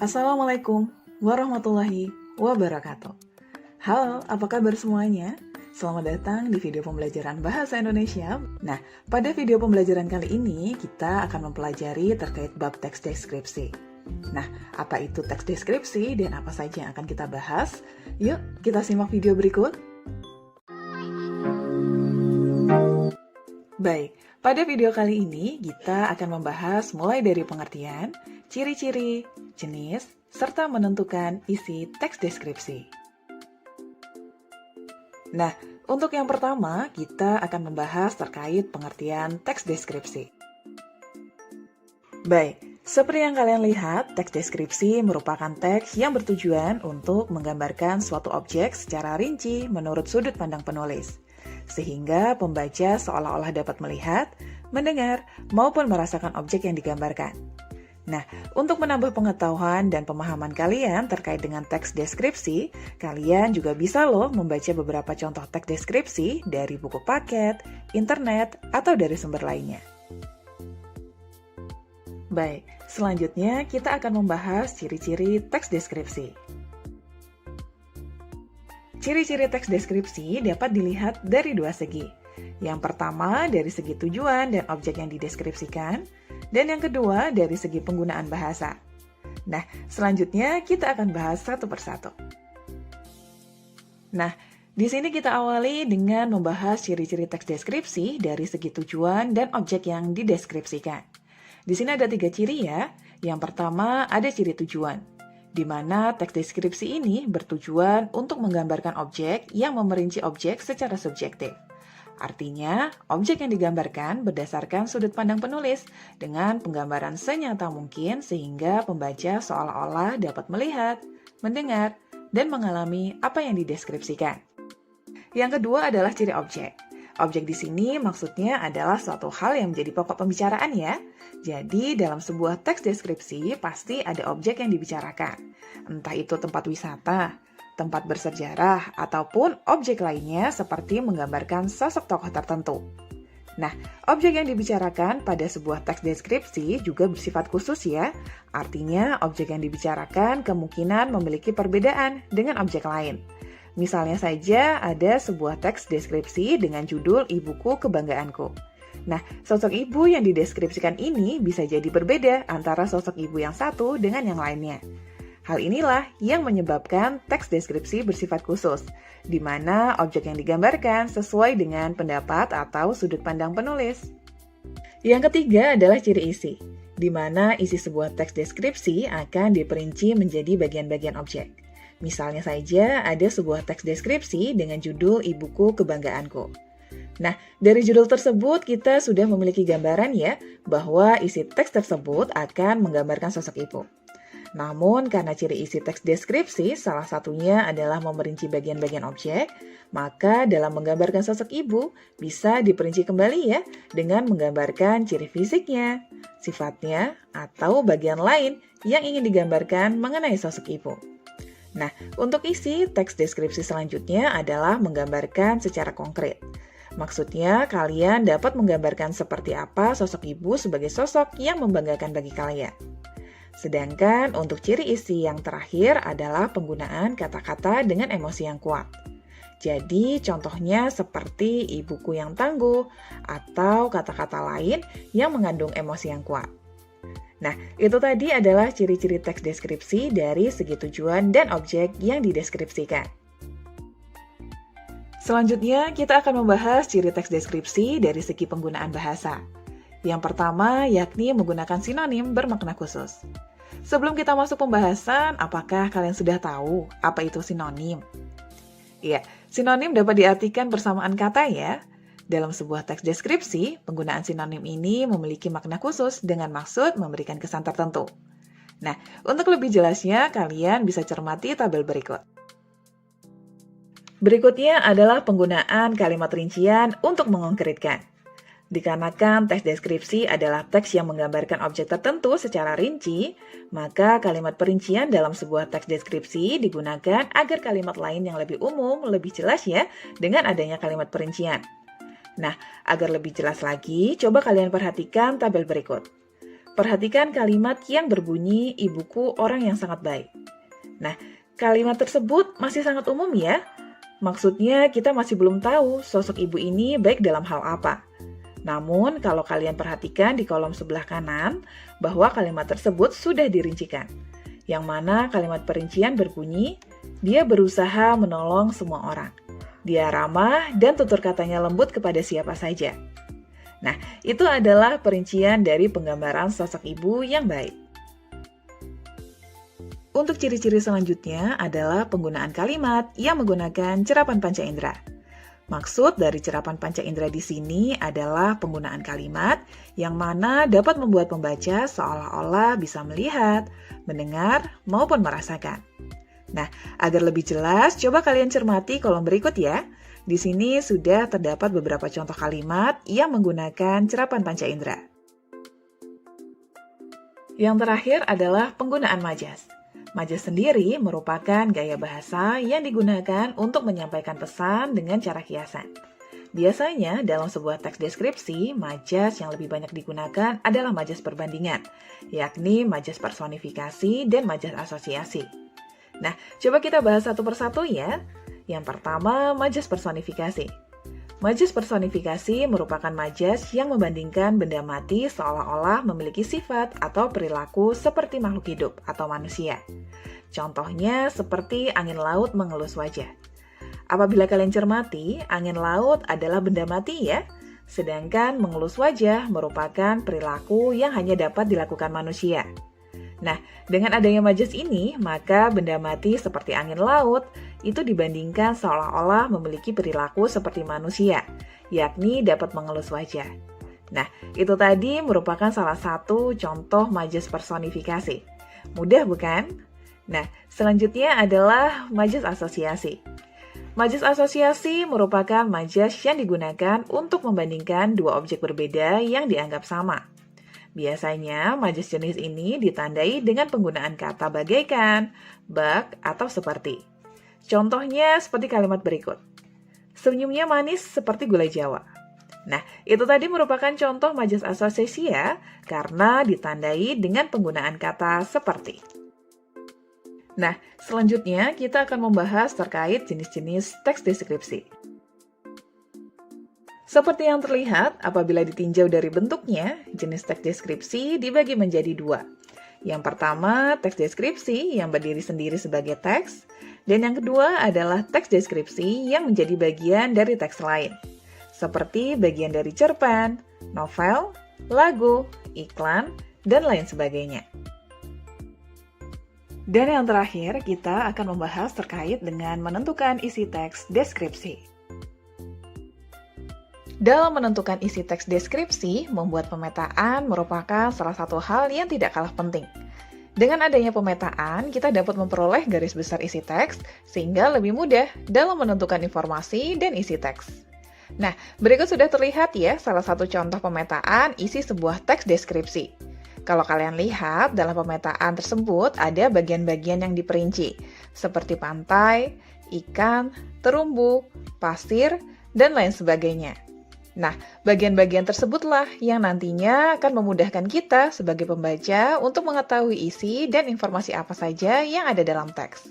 Assalamualaikum warahmatullahi wabarakatuh. Halo, apa kabar semuanya? Selamat datang di video pembelajaran Bahasa Indonesia. Nah, pada video pembelajaran kali ini kita akan mempelajari terkait bab teks deskripsi. Nah, apa itu teks deskripsi dan apa saja yang akan kita bahas? Yuk, kita simak video berikut. Baik, pada video kali ini kita akan membahas mulai dari pengertian, ciri-ciri, jenis, serta menentukan isi teks deskripsi. Nah, untuk yang pertama, kita akan membahas terkait pengertian teks deskripsi. Baik, seperti yang kalian lihat, teks deskripsi merupakan teks yang bertujuan untuk menggambarkan suatu objek secara rinci menurut sudut pandang penulis, sehingga pembaca seolah-olah dapat melihat, mendengar, maupun merasakan objek yang digambarkan. Nah, untuk menambah pengetahuan dan pemahaman kalian terkait dengan teks deskripsi, kalian juga bisa loh membaca beberapa contoh teks deskripsi dari buku paket, internet, atau dari sumber lainnya. Baik, selanjutnya kita akan membahas ciri-ciri teks deskripsi. Ciri-ciri teks deskripsi dapat dilihat dari dua segi. Yang pertama dari segi tujuan dan objek yang dideskripsikan, dan yang kedua dari segi penggunaan bahasa. Nah, selanjutnya kita akan bahas satu persatu. Nah, di sini kita awali dengan membahas ciri-ciri teks deskripsi dari segi tujuan dan objek yang dideskripsikan. Di sini ada 3 ciri ya. Yang pertama ada ciri tujuan, di mana teks deskripsi ini bertujuan untuk menggambarkan objek yang memerinci objek secara subjektif. Artinya, objek yang digambarkan berdasarkan sudut pandang penulis dengan penggambaran senyata mungkin sehingga pembaca seolah-olah dapat melihat, mendengar, dan mengalami apa yang dideskripsikan. Yang kedua adalah ciri objek. Objek di sini maksudnya adalah suatu hal yang menjadi pokok pembicaraan ya. Jadi, dalam sebuah teks deskripsi pasti ada objek yang dibicarakan. Entah itu tempat wisata, tempat bersejarah, ataupun objek lainnya seperti menggambarkan sosok tokoh tertentu. Nah, objek yang dibicarakan pada sebuah teks deskripsi juga bersifat khusus ya. Artinya, objek yang dibicarakan kemungkinan memiliki perbedaan dengan objek lain. Misalnya saja ada sebuah teks deskripsi dengan judul Ibuku Kebanggaanku. Nah, sosok ibu yang dideskripsikan ini bisa jadi berbeda antara sosok ibu yang satu dengan yang lainnya. Hal inilah yang menyebabkan teks deskripsi bersifat khusus, di mana objek yang digambarkan sesuai dengan pendapat atau sudut pandang penulis. Yang ketiga adalah ciri isi, di mana isi sebuah teks deskripsi akan diperinci menjadi bagian-bagian objek. Misalnya saja ada sebuah teks deskripsi dengan judul Ibuku Kebanggaanku. Nah, dari judul tersebut kita sudah memiliki gambaran ya, bahwa isi teks tersebut akan menggambarkan sosok ibu. Namun, karena ciri isi teks deskripsi salah satunya adalah memerinci bagian-bagian objek, maka dalam menggambarkan sosok ibu bisa diperinci kembali ya dengan menggambarkan ciri fisiknya, sifatnya, atau bagian lain yang ingin digambarkan mengenai sosok ibu. Nah, untuk isi teks deskripsi selanjutnya adalah menggambarkan secara konkret. Maksudnya, kalian dapat menggambarkan seperti apa sosok ibu sebagai sosok yang membanggakan bagi kalian. Sedangkan untuk ciri isi yang terakhir adalah penggunaan kata-kata dengan emosi yang kuat. Jadi contohnya seperti ibuku yang tangguh atau kata-kata lain yang mengandung emosi yang kuat. Nah, itu tadi adalah ciri-ciri teks deskripsi dari segi tujuan dan objek yang dideskripsikan. Selanjutnya, kita akan membahas ciri teks deskripsi dari segi penggunaan bahasa. Yang pertama, yakni menggunakan sinonim bermakna khusus. Sebelum kita masuk pembahasan, apakah kalian sudah tahu apa itu sinonim? Ya, sinonim dapat diartikan bersamaan kata ya. Dalam sebuah teks deskripsi, penggunaan sinonim ini memiliki makna khusus dengan maksud memberikan kesan tertentu. Nah, untuk lebih jelasnya, kalian bisa cermati tabel berikut. Berikutnya adalah penggunaan kalimat rincian untuk mengkonkretkan. Dikarenakan teks deskripsi adalah teks yang menggambarkan objek tertentu secara rinci, maka kalimat perincian dalam sebuah teks deskripsi digunakan agar kalimat lain yang lebih umum, lebih jelas ya, dengan adanya kalimat perincian. Nah, agar lebih jelas lagi, coba kalian perhatikan tabel berikut. Perhatikan kalimat yang berbunyi ibuku orang yang sangat baik. Nah, kalimat tersebut masih sangat umum ya. Maksudnya kita masih belum tahu sosok ibu ini baik dalam hal apa. Namun, kalau kalian perhatikan di kolom sebelah kanan, bahwa kalimat tersebut sudah dirincikan. Yang mana kalimat perincian berbunyi, dia berusaha menolong semua orang. Dia ramah dan tutur katanya lembut kepada siapa saja. Nah, itu adalah perincian dari penggambaran sosok ibu yang baik. Untuk ciri-ciri selanjutnya adalah penggunaan kalimat yang menggunakan cerapan panca indera. Maksud dari cerapan panca indera di sini adalah penggunaan kalimat yang mana dapat membuat pembaca seolah-olah bisa melihat, mendengar, maupun merasakan. Nah, agar lebih jelas, coba kalian cermati kolom berikut ya. Di sini sudah terdapat beberapa contoh kalimat yang menggunakan cerapan panca indera. Yang terakhir adalah penggunaan majas. Majas sendiri merupakan gaya bahasa yang digunakan untuk menyampaikan pesan dengan cara kiasan. Biasanya dalam sebuah teks deskripsi, majas yang lebih banyak digunakan adalah majas perbandingan, yakni majas personifikasi dan majas asosiasi. Nah, coba kita bahas satu persatu ya. Yang pertama, majas personifikasi. Majas personifikasi merupakan majas yang membandingkan benda mati seolah-olah memiliki sifat atau perilaku seperti makhluk hidup atau manusia. Contohnya seperti angin laut mengelus wajah. Apabila kalian cermati, angin laut adalah benda mati ya, sedangkan mengelus wajah merupakan perilaku yang hanya dapat dilakukan manusia. Nah, dengan adanya majas ini, maka benda mati seperti angin laut itu dibandingkan seolah-olah memiliki perilaku seperti manusia, yakni dapat mengelus wajah. Nah, itu tadi merupakan salah satu contoh majas personifikasi. Mudah bukan? Nah, selanjutnya adalah majas asosiasi. Majas asosiasi merupakan majas yang digunakan untuk membandingkan dua objek berbeda yang dianggap sama. Biasanya, majas jenis ini ditandai dengan penggunaan kata bagaikan, bak, atau seperti. Contohnya seperti kalimat berikut. Senyumnya manis seperti gulai Jawa. Nah, itu tadi merupakan contoh majas asosiasi ya, karena ditandai dengan penggunaan kata seperti. Nah, selanjutnya kita akan membahas terkait jenis-jenis teks deskripsi. Seperti yang terlihat, apabila ditinjau dari bentuknya, jenis teks deskripsi dibagi menjadi dua. Yang pertama, teks deskripsi yang berdiri sendiri sebagai teks, dan yang kedua adalah teks deskripsi yang menjadi bagian dari teks lain, seperti bagian dari cerpen, novel, lagu, iklan, dan lain sebagainya. Dan yang terakhir, kita akan membahas terkait dengan menentukan isi teks deskripsi. Dalam menentukan isi teks deskripsi, membuat pemetaan merupakan salah satu hal yang tidak kalah penting. Dengan adanya pemetaan, kita dapat memperoleh garis besar isi teks, sehingga lebih mudah dalam menentukan informasi dan isi teks. Nah, berikut sudah terlihat ya salah satu contoh pemetaan isi sebuah teks deskripsi. Kalau kalian lihat, dalam pemetaan tersebut ada bagian-bagian yang diperinci, seperti pantai, ikan, terumbu, pasir, dan lain sebagainya. Nah, bagian-bagian tersebutlah yang nantinya akan memudahkan kita sebagai pembaca untuk mengetahui isi dan informasi apa saja yang ada dalam teks.